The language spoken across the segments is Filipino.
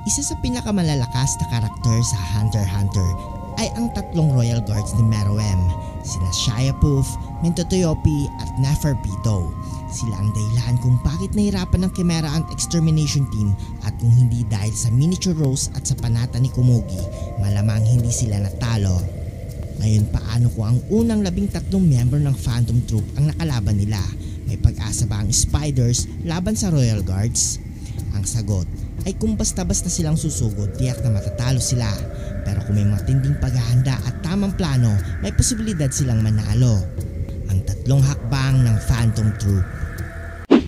Isa sa pinakamalalakas na karakter sa Hunter x Hunter ay ang tatlong Royal Guards ni Meruem, sina Shia Poof, Mentotoyopi at Neferpitou. Sila ang dahilan kung bakit nahirapan ng Chimera Ant Extermination Team, at kung hindi dahil sa Miniature Rose at sa panata ni Komugi, malamang hindi sila natalo. Ngayon, paano kung ang unang 13 miyembro ng Phantom Troop ang nakalaban nila? May pag-asa ba ang Spiders laban sa Royal Guards? Ang sagot ay kung basta-basta silang susugod, tiyak na matatalo sila. Pero kung may matinding paghahanda at tamang plano, may posibilidad silang manalo. Ang tatlong hakbang ng Phantom Troop.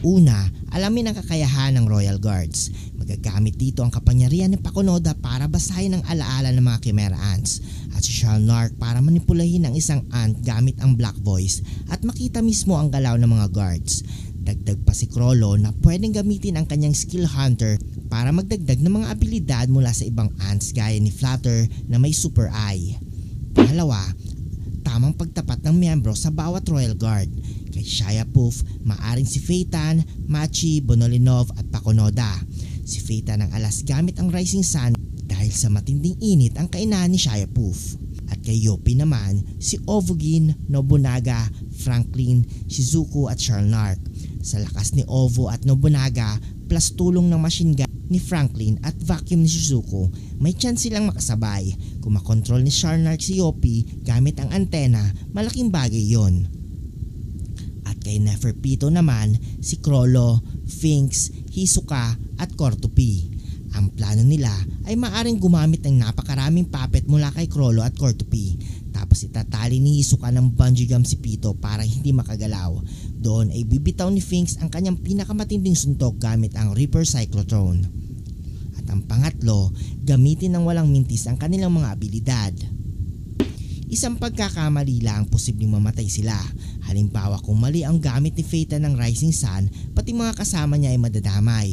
Una, alamin ang kakayahan ng Royal Guards. Magagamit dito ang kapangyarihan ng Pakunoda para basahin ang alaala ng mga Chimera Ants, at si Shalnark para manipulahin ang isang ant gamit ang Black Voice at makita mismo ang galaw ng mga guards. Dagdag pa si Chrollo na pwedeng gamitin ang kanyang skill hunter para magdagdag ng mga abilidad mula sa ibang ants gaya ni Flutter na may super eye. Pangalawa, tamang pagtapat ng miyembro sa bawat Royal Guard. Kay Shia Poof, maaring si Phaeton, Machi, Bonolinov at Pakunoda. Si Phaeton ang alas gamit ang Rising Sun dahil sa matinding init ang kainahan ni Shia Poof. At kay Yopi naman, si Ovugin, Nobunaga, Franklin, Shizuku at Shalnark. Sa lakas ni Ovo at Nobunaga plus tulong ng machine gun ni Franklin at vacuum ni Shizuku, may chance silang makasabay. Kung makontrol ni Shalnark si Yopi gamit ang antena, malaking bagay yon. At kay Neferpitou naman, si Chrollo, Finks, Hisoka at Cortopi. Ang plano nila ay maaring gumamit ng napakaraming puppet mula kay Chrollo at Cortopi, tapos itatali ni Hisoka ng bungee gum si Pito para hindi makagalaw. Doon ay bibitaw ni Finks ang kanyang pinakamatinding suntok gamit ang Reaper Cyclotron. At ang pangatlo, gamitin ng walang mintis ang kanilang mga abilidad. Isang pagkakamali lang posibleng mamatay sila. Halimbawa, kung mali ang gamit ni Phaeton ng Rising Sun, pati mga kasama niya ay madadamay.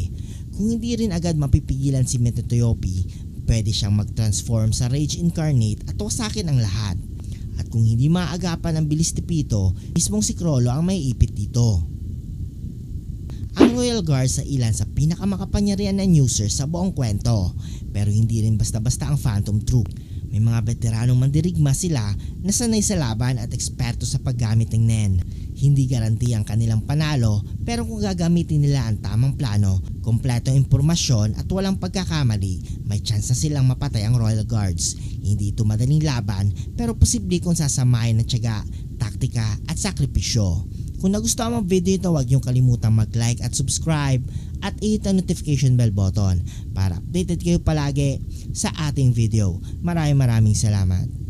Kung hindi rin agad mapipigilan si Mentotoyopi, pwede siyang mag-transform sa Rage Incarnate at wasakin ang lahat. At kung hindi maagapan ang bilis ni Pito, mismong si Chrollo ang may ipit dito. Ang Royal Guards sa ilan sa pinakamakapangyarihan na users sa buong kwento, pero hindi rin basta-basta ang Phantom Troop. May mga veteranong mandirigma sila na sanay sa laban at eksperto sa paggamit ng Nen. Hindi garanti ang kanilang panalo, pero kung gagamitin nila ang tamang plano, kompletong impormasyon at walang pagkakamali, may chance na silang mapatay ang Royal Guards. Hindi ito madaling laban, pero posible kung sasamahin ng tiyaga, taktika at sakripisyo. Kung nagustuhan mo ang video ito, huwag niyong kalimutang mag-like at subscribe at i-hit ang notification bell button para updated kayo palagi sa ating video. Maraming salamat.